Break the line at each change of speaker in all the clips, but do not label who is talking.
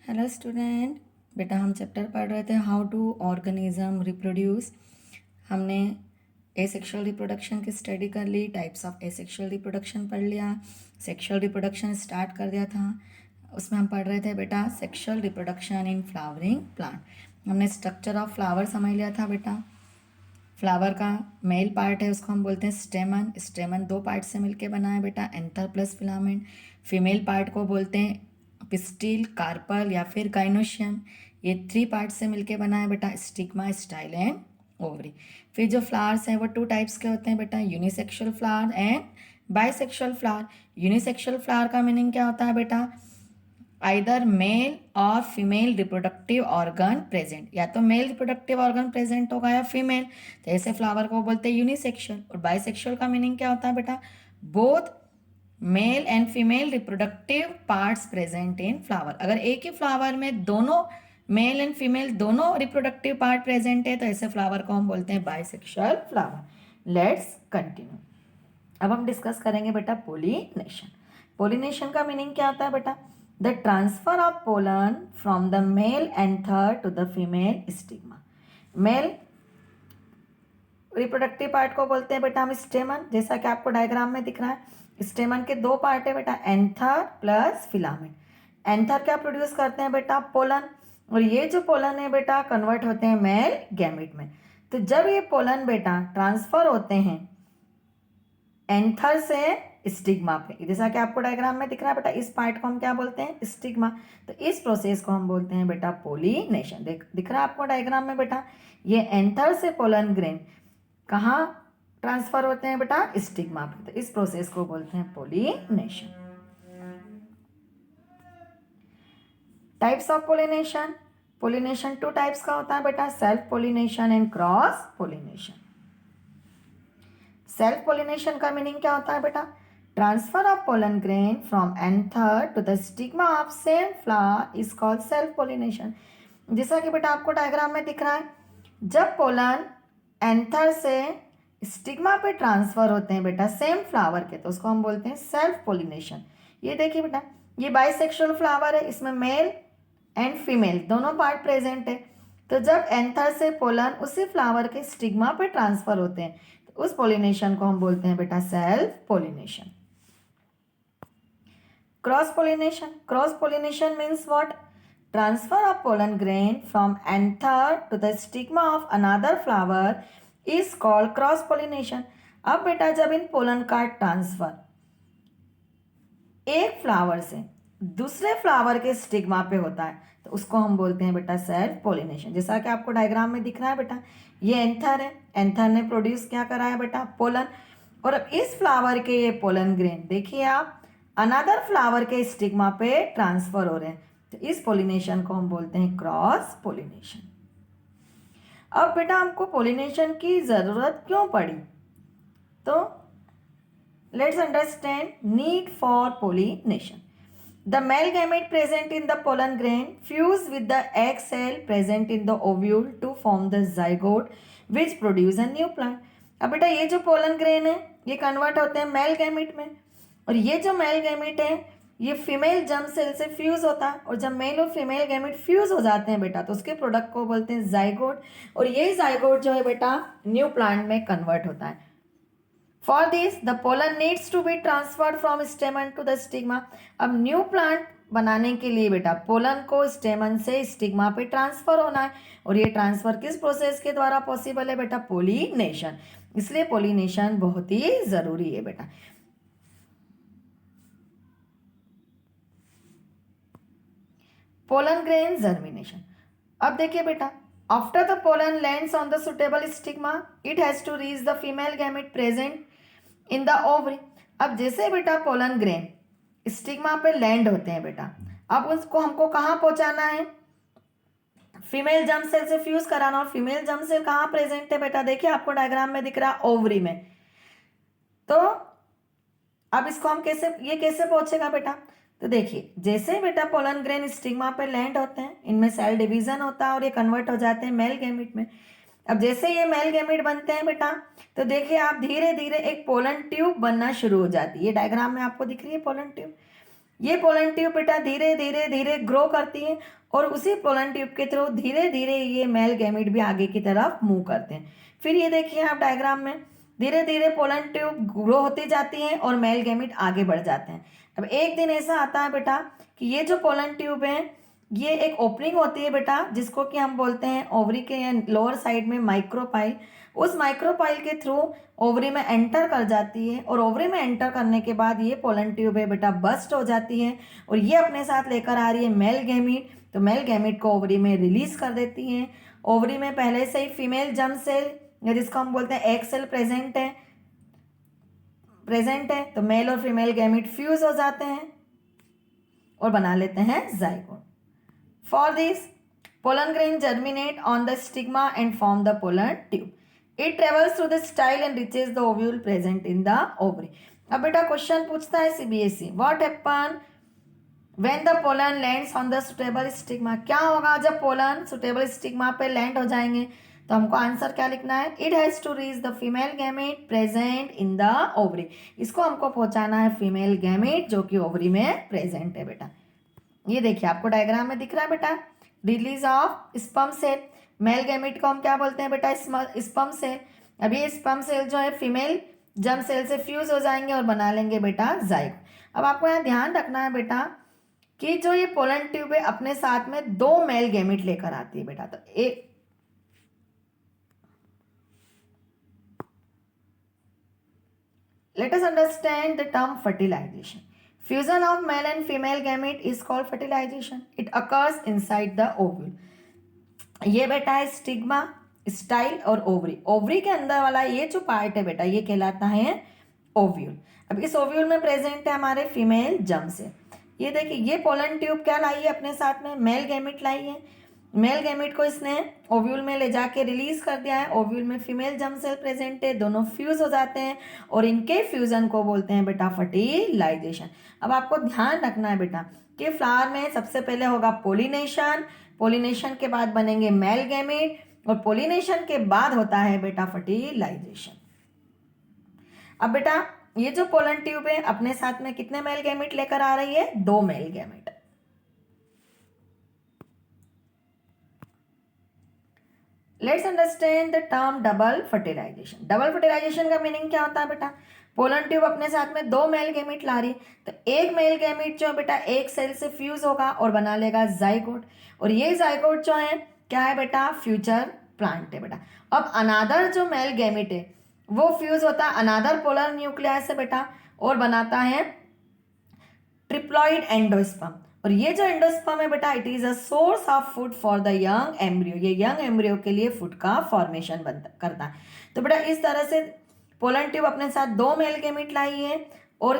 Hello student. बेटा हम chapter पढ़ रहे थे हाउ टू ऑर्गेनिज्म रिप्रोड्यूस। हमने एसेक्सुअल रिप्रोडक्शन की स्टडी कर ली, टाइप्स ऑफ एसेक्सुअल रिप्रोडक्शन पढ़ लिया, सेक्सुअल रिप्रोडक्शन स्टार्ट कर दिया था। उसमें हम पढ़ रहे थे बेटा sexual reproduction in flowering plant. हमने स्ट्रक्चर ऑफ फ्लावर समझ लिया था बेटा। फ्लावर का मेल पार्ट है उसको हम बोलते हैं स्टेमन। स्टेमन दो पार्ट से मिलके बना है बेटा, anther plus filament. Female part को बोलते हैं पिस्टिल, कार्पल या फिर गाइनोशियम। ये थ्री पार्ट से मिलके बना है बेटा, स्टिग्मा, स्टाइल एंड ओवरी। फिर जो फ्लावर्स हैं वो टू टाइप्स के होते हैं बेटा, unisexual flower and bisexual flower. Unisexual flower का मीनिंग क्या होता है बेटा, आइदर मेल और फीमेल रिप्रोडक्टिव ऑर्गन प्रेजेंट, या तो मेल रिप्रोडक्टिव ऑर्गन प्रेजेंट होगा या फीमेल, तो ऐसे फ्लावर को बोलते हैं यूनिसेक्सुअल। और बाइसेक्सुअल का मीनिंग क्या होता है बेटा, both male and female reproductive parts present in flower. अगर एक ही फ्लावर में दोनों मेल एंड फीमेल दोनों रिप्रोडक्टिव पार्ट प्रेजेंट है तो ऐसे फ्लावर को हम बोलते हैं बाइसेक्सुअल फ्लावर। Let's continue. अब हम डिस्कस करेंगे बेटा पोलिनेशन। पोलिनेशन का मीनिंग क्या होता है बेटा, the transfer of pollen from the male anther to the female stigma. Male reproductive part को बोलते हैं बेटा हम स्टेमन, जैसा कि आपको डायग्राम में दिख रहा है। स्टेमन के दो पार्ट है बेटा, एंथर प्लस फिलामेंट। एंथर क्या प्रोड्यूस करते हैं बेटा, पोलन, और ये जो पोलन है बेटा कन्वर्ट होते हैं मेल गैमेट में। तो जब ये पोलन बेटा ट्रांसफर होते हैं एंथर से स्टिग्मा पे, जैसा कि आपको डायग्राम में दिख रहा है बेटा, इस पार्ट को हम क्या बोलते हैं, स्टिग्मा। तो इस प्रोसेस को हम बोलते हैं बेटा पोलिनेशन। दिख रहा है आपको डायग्राम में बेटा, ये एंथर से पोलन ग्रेन कहाँ ट्रांसफर होते हैं बेटा, स्टिग्मा पे। तो इस प्रोसेस को बोलते हैं pollination. Types of pollination. Pollination two types का होता है बेटा, self pollination and cross pollination. Self pollination का मीनिंग क्या होता है बेटा, transfer of pollen grain from anther to the stigma of same flower is called self pollination. जैसा कि बेटा आपको डायग्राम में दिख रहा है, जब पोलन एंथर से स्टिग्मा पे ट्रांसफर होते हैं बेटा सेम फ्लावर के, तो उसको हम बोलते हैं सेल्फ पोलिनेशन। ये देखिए बेटा, ये बाइसेक्सुअल फ्लावर है, इसमें मेल एंड फीमेल दोनों पार्ट प्रेजेंट है। तो जब एंथर से पोलन उसी फ्लावर के स्टिग्मा पे ट्रांसफर होते हैं तो उस पोलिनेशन को हम बोलते हैं बेटा self pollination. Cross pollination. Cross pollination means what, transfer of pollen grain from anther to the stigma of another flower is called cross pollination. अब बेटा जब इन पोलन का ट्रांसफर एक फ्लावर से दूसरे फ्लावर के स्टिग्मा पे होता है तो उसको हम बोलते हैं बेटा सेल्फ पोलिनेशन। जैसा कि आपको डायग्राम में दिख रहा है बेटा, ये एंथर है, एंथर ने प्रोड्यूस क्या करा है बेटा, पोलन, और अब इस फ्लावर के ये पोलन ग्रेन देखिए आप अनदर फ्लावर के स्टिग्मा पे ट्रांसफर हो रहे हैं, तो इस पोलिनेशन को हम बोलते हैं क्रॉस पोलिनेशन। अब बेटा हमको पोलिनेशन की जरूरत क्यों पड़ी, तो let's understand need for pollination. The male gamete present in the pollen grain fuse with the egg cell present in the ovule to form the zygote which produce a new plant. अब बेटा ये जो pollen grain है ये convert होते हैं male gamete में, और ये जो मेल गैमेट है ये फीमेल जर्म सेल से फ्यूज होता है, और जब मेल और फीमेल गैमेट फ्यूज हो जाते हैं बेटा तो उसके प्रोडक्ट को बोलते हैं जाइगोट, और ये जाइगोट जो है बेटा न्यू प्लांट में कन्वर्ट होता है। For this, the pollen needs to be transferred from stamen to the stigma. अब न्यू प्लांट बनाने के लिए बेटा पोलन को स्टेमन से स्टिग्मा पे ट्रांसफर होना है, और ये ट्रांसफर किस प्रोसेस के द्वारा पॉसिबल है बेटा, पोलिनेशन। इसलिए पोलिनेशन बहुत ही जरूरी है बेटा। Pollen grain germination. अब देखिए बेटा, after the pollen lands on the suitable stigma it has to reach the female gamete present in the ovary. अब जैसे बेटा पोलन ग्रेन स्टिग्मा पे लैंड होते हैं बेटा, अब उसको हमको कहाँ पहुंचाना है, फीमेल जर्म सेल से फ्यूज कराना, और फीमेल जर्म सेल कहाँ प्रेजेंट है बेटा, देखिए आपको डायग्राम में दिख रहा है ओवरी में। तो अब इसको हम ये कैसे पहुंचेगा बेटा, तो देखिए जैसे बेटा पोलन ग्रेन स्टिग्मा पे लैंड होते हैं, इनमें सेल डिवीजन होता है और ये कन्वर्ट हो जाते हैं मेल गैमेट में। अब जैसे ये मेल गैमेट बनते हैं बेटा तो देखिए आप धीरे धीरे एक पोलन ट्यूब बनना शुरू हो जाती है, ये डायग्राम में आपको दिख रही है पोलन ट्यूब। ये पोलन ट्यूब बेटा धीरे धीरे धीरे ग्रो करती है और उसी पोलन ट्यूब के थ्रू धीरे धीरे ये मेल गैमेट भी आगे की तरफ मूव करते हैं। फिर ये देखिए आप डायग्राम में धीरे धीरे पोलन ट्यूब ग्रो होती जाती है और मेल गैमेट आगे बढ़ जाते हैं। अब एक दिन ऐसा आता है बेटा कि ये जो पोलन ट्यूब है ये एक ओपनिंग होती है बेटा, जिसको कि हम बोलते हैं ओवरी के लोअर साइड में माइक्रोपाइल। उस माइक्रोपाइल के थ्रू ओवरी में एंटर कर जाती है और ओवरी में एंटर करने के बाद ये पोलन ट्यूब है बेटा बस्ट हो जाती है और ये अपने साथ लेकर आ रही है मेल गैमेट। तो मेल गैमेट को ओवरी में रिलीज कर देती है। ओवरी में पहले से ही फीमेल जर्म सेल या जिसको हम बोलते हैं एग सेल प्रेजेंट है। तो मेल और फीमेल गैमेट फ्यूज हो जाते हैं और बना लेते हैं zygote. For this, pollen grain germinate on the stigma and form the pollen tube. It travels through the style and reaches the ovule present in the ovary. अब बेटा क्वेश्चन पूछता है CBSE, what happen when the pollen lands on the suitable stigma? क्या होगा जब pollen suitable stigma पे land हो जाएंगे? तो हमको आंसर क्या लिखना है? It has to reach the female gamete present in the ovary. इसको हमको पहुंचाना है फीमेल गैमेट जो कि ओवरी में प्रेजेंट है बेटा। ये देखिए आपको डायग्राम में दिख रहा है बेटा, release of sperm cell. Male gamete को हम क्या बोलते हैं बेटा? Sperm cell. अभी ये स्पर्म सेल जो है फीमेल जर्म सेल से फ्यूज हो जाएंगे और बना लेंगे बेटा जाइगोट। अब आपको यहाँ ध्यान रखना है बेटा कि जो ये पोलन ट्यूब है अपने साथ में 2 मेल गैमेट लेकर आती है बेटा। तो एक let us understand the term fertilization. Fusion of male and female gamete is called fertilization. It occurs inside the ovule. ये बेटा है स्टिग्मा, स्टाइल और ओवरी। ओवरी के अंदर वाला ये जो पार्ट है बेटा ये कहलाता है ओव्यूल। अब इस ओव्यूल में प्रेजेंट है हमारे फीमेल जर्म सेल। ये देखिए ये पोलन ट्यूब क्या लाई है अपने साथ में? मेल गैमेट लाई है। मेल गैमेट को इसने ओव्यूल में ले जाके रिलीज कर दिया है। ओव्यूल में फीमेल जर्म सेल प्रेजेंट है, दोनों फ्यूज हो जाते हैं और इनके फ्यूजन को बोलते हैं बेटा फर्टिलाइजेशन। अब आपको ध्यान रखना है बेटा कि फ्लावर में सबसे पहले होगा पोलिनेशन, पोलिनेशन के बाद बनेंगे मेल गैमेट और पोलिनेशन के बाद होता है बेटा फर्टिलाइजेशन। अब बेटा ये जो पोलन ट्यूब है अपने साथ में कितने मेल गैमेट लेकर आ रही है? 2 male gamete. Let's understand the term double fertilization. Double fertilization का मीनिंग क्या होता है बेटा? पोलन ट्यूब अपने साथ में 2 मेल गैमेट ला रही, तो एक मेल गैमेट जो है बेटा एक सेल से फ्यूज होगा और बना लेगा जाइगोट। और ये जाइगोट जो है क्या है बेटा? फ्यूचर प्लांट है बेटा। अब अनादर जो मेल गैमेट है वो फ्यूज होता है अनादर पोलर न्यूक्लियस से बेटा और बनाता है ट्रिप्लॉइड एंडोस्पर्म। और ये जो एंडोस्पर्म है बेटा it is a source of food for the young embryo. ये यंग एम्ब्रियो के लिए फूड का फॉर्मेशन करता है। तो बेटा इस तरह से पोलन ट्यूब अपने साथ 2 मेल गैमेट लाई है और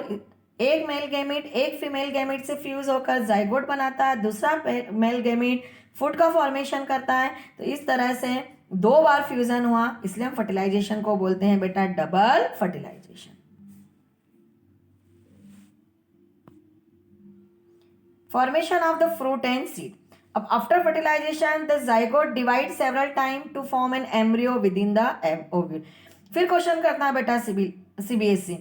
एक मेल गैमेट एक फीमेल गैमेट से फ्यूज होकर जाइगोट बनाता है, दूसरा मेल गैमेट फूड का फॉर्मेशन करता है। तो इस तरह से 2 बार फ्यूजन हुआ, इसलिए हम फर्टिलाइजेशन को बोलते हैं बेटा double fertilization. Formation of the fruit and seed. अब after fertilization the zygote divides several times to form an embryo within the ovule. फिर क्वेश्चन करना है बेटा CBSE,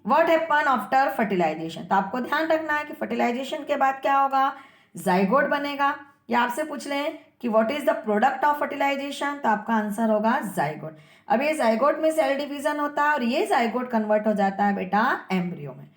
what happen after fertilization? तो आपको ध्यान रखना है कि फर्टिलाइजेशन के बाद क्या होगा? जाइगोट बनेगा। या आपसे पूछ लें कि what is the product of fertilization, तो आपका आंसर होगा जाइगोट। अब ये जाइगोट में सेल डिवीजन होता है और ये जाइगोट कन्वर्ट हो जाता है बेटा एम्ब्रियो में।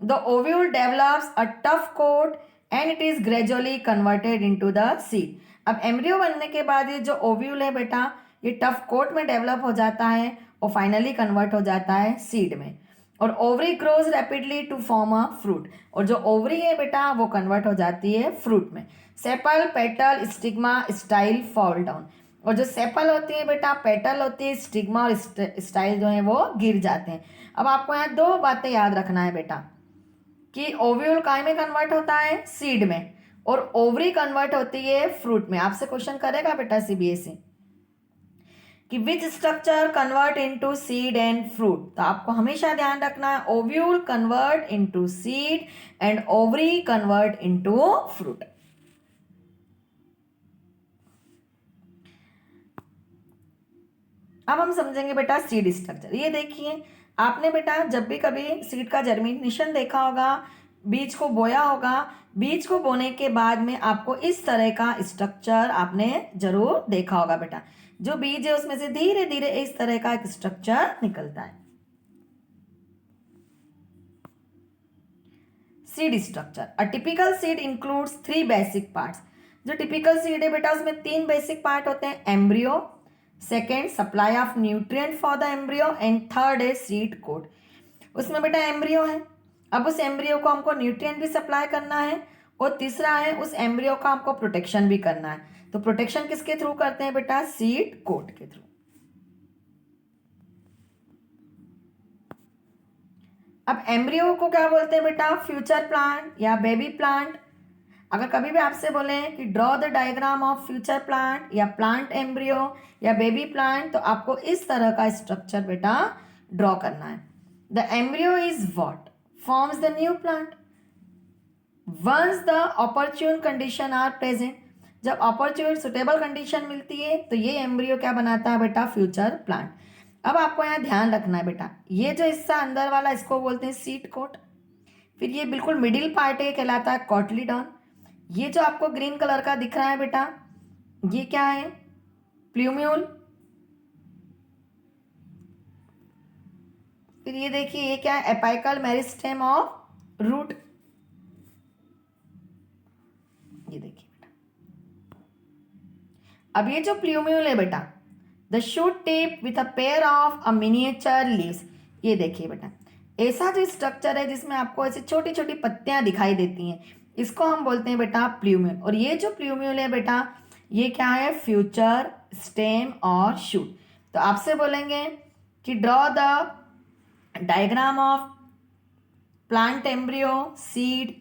The ovule develops a tough coat and it is gradually converted into the seed. अब एम्ब्रियो बनने के बाद ये जो ओव्यूल है बेटा ये टफ कोट में डेवलप हो जाता है और फाइनली कन्वर्ट हो जाता है सीड में। और ovary grows rapidly to form a fruit. और जो ओवरी है बेटा वो कन्वर्ट हो जाती है फ्रूट में। Sepal, petal, stigma, style fall down. और जो सेपल होती है बेटा, पेटल होती है, स्टिग्मा और स्टाइल जो है वो गिर जाते हैं। अब आपको यहाँ 2 बातें याद रखना है बेटा कि ओव्यूल काय में कन्वर्ट होता है? सीड में। और ओवरी कन्वर्ट होती है फ्रूट में। आपसे क्वेश्चन करेगा बेटा CBSE कि which structure convert into seed and fruit. तो आपको हमेशा ध्यान रखना है ovule convert into seed and ovary convert into fruit. अब हम समझेंगे बेटा सीड स्ट्रक्चर। ये देखिए आपने बेटा जब भी कभी सीड का जर्मिनेशन देखा होगा बीज को बोया होगा, बीज को बोने के बाद में आपको इस तरह का स्ट्रक्चर आपने जरूर देखा होगा बेटा। जो बीज है उसमें से धीरे धीरे इस तरह का एक स्ट्रक्चर निकलता है। Seed structure. A typical seed includes 3 basic parts. जो टिपिकल सीड है बेटा उसमें 3 बेसिक पार्ट होते हैं। Embryo, second supply of nutrient for the embryo and third है सीड कोट। उसमें बेटा एम्ब्रियो है, अब उस एम्ब्रियो को हमको न्यूट्रिएंट भी सप्लाई करना है और तीसरा है उस एम्ब्रियो का हमको प्रोटेक्शन भी करना है। तो प्रोटेक्शन किसके थ्रू करते हैं बेटा? सीड कोट के थ्रू। अब एम्ब्रियो को क्या बोलते हैं बेटा? फ्यूचर प्लांट या बेबी प्लांट। अगर कभी भी आपसे बोले कि draw the diagram of future plant या प्लांट एम्ब्रियो या बेबी प्लांट, तो आपको इस तरह का स्ट्रक्चर बेटा ड्रॉ करना है। The embryo is what forms the new plant once the opportune condition are present. जब ऑपरच्यून सुटेबल कंडीशन मिलती है तो ये एम्ब्रियो क्या बनाता है बेटा? Future plant. अब आपको यहाँ ध्यान रखना है बेटा, ये जो हिस्सा अंदर वाला इसको बोलते हैं सीड कोट। फिर ये बिल्कुल मिडिल पार्ट है, कहलाता है कॉटलीडॉन। ये जो आपको ग्रीन कलर का दिख रहा है बेटा, ये क्या है? प्ल्यूम्यूल। फिर ये देखिए ये क्या है? Apical meristem of root. ये देखिए बेटा, अब ये जो प्ल्यूम्यूल है बेटा, the shoot tip with a pair of a miniature leaves. ये देखिए बेटा, ऐसा जो स्ट्रक्चर है जिसमें आपको ऐसी छोटी छोटी पत्तियां दिखाई देती हैं, इसको हम बोलते हैं बेटा प्ल्यूम्यूल। और ये जो प्ल्यूम्यूल है बेटा, ये क्या है? फ्यूचर स्टेम और शूट। तो आपसे बोलेंगे कि draw the diagram of plant embryo seed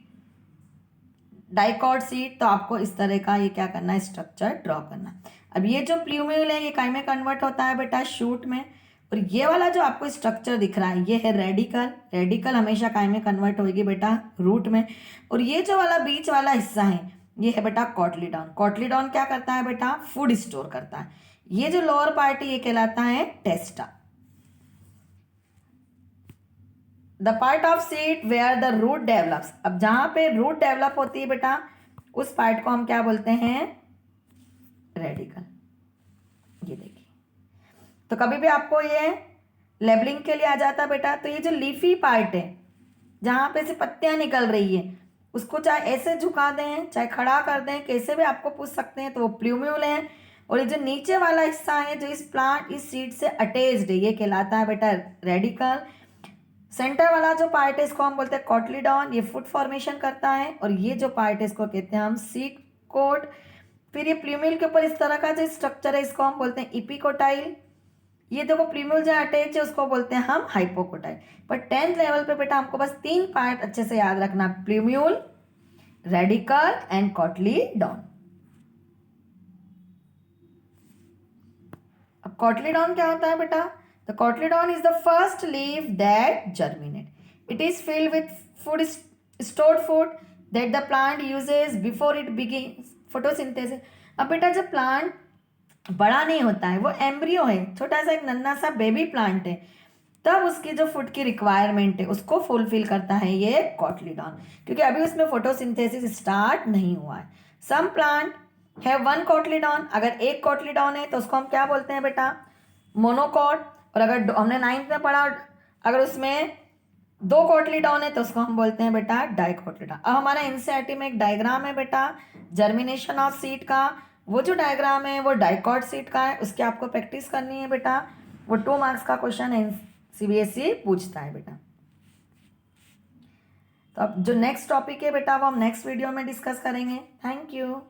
dicot seed, तो आपको इस तरह का ये क्या करना है? स्ट्रक्चर ड्रॉ करना। अब ये जो प्ल्यूम्यूल है ये काय में कन्वर्ट होता है बेटा? शूट में। और ये वाला जो आपको स्ट्रक्चर दिख रहा है ये है रेडिकल। रेडिकल हमेशा काय में कन्वर्ट होगी बेटा? रूट में। और ये जो वाला बीच वाला हिस्सा है ये है बेटा कॉटलीडॉन। कॉटलीडॉन क्या करता है बेटा? फूड स्टोर करता है। ये जो लोअर पार्ट है ये कहलाता है testa. The part of seed where the root develops. अब जहां पे रूट डेवलप होती है बेटा उस पार्ट को हम क्या बोलते हैं? रेडिकल। ये देखिए, तो कभी भी आपको ये लेबलिंग के लिए आ जाता है बेटा, तो ये जो लीफी पार्ट है जहां पे से पत्तियां निकल रही है उसको चाहे ऐसे झुका दें चाहे खड़ा कर दें, कैसे भी आपको पूछ सकते हैं, तो वो प्ल्यूम्यूल है। और ये जो नीचे वाला हिस्सा है जो इस प्लांट इस सीड से अटैच्ड है ये कहलाता है बेटा रेडिकल। सेंटर वाला जो पार्ट है इसको हम बोलते हैं कॉटलीडॉन, ये फुट फॉर्मेशन करता है। और ये जो पार्ट है इसको कहते हैं हम सीड कोट। फिर ये प्ल्यूम्यूल के ऊपर इस तरह का जो स्ट्रक्चर है इसको हम बोलते हैं इपिकोटाइल। ये देखो प्ल्यूम्यूल जो अटैच है उसको बोलते हैं हम हाइपोकोटाइल। पर 10th लेवल पे बेटा हमको बस 3 पार्ट अच्छे से याद रखना, प्ल्यूम्यूल, रेडिकल एंड कॉटलीडॉन। अब कॉटलीडॉन क्या होता है बेटा? The cotyledon is the first leaf that germinate. It is filled with food, stored food that the plant uses before it begins photosynthesis. अब बेटा जब प्लांट बड़ा नहीं होता है, वो एम्ब्रियो है, छोटा सा एक नन्हा सा बेबी प्लांट है, तब उसकी जो फूड की रिक्वायरमेंट है उसको फुलफिल करता है ये कॉटलीडॉन, क्योंकि अभी उसमें फोटोसिंथेसिस स्टार्ट नहीं हुआ है। सम प्लांट है 1 कॉटलीडॉन। अगर एक कॉटलीडॉन है तो उसको हम क्या बोलते हैं बेटा? मोनोकॉट। और अगर हमने 9th में पढ़ा अगर उसमें 2 कॉटलीडॉन है तो उसको हम बोलते हैं बेटा डाइकोटलीडॉन। अब हमारा एनसीईआरटी में एक डायग्राम है बेटा जर्मिनेशन ऑफ सीड का, वो जो डायग्राम है वो डाइकॉट सीड का है, उसकी आपको प्रैक्टिस करनी है बेटा। वो 2 मार्क्स का क्वेश्चन है, सीबीएसई पूछता है बेटा। तो अब जो नेक्स्ट टॉपिक है बेटा वो हम नेक्स्ट वीडियो में डिस्कस करेंगे। Thank you.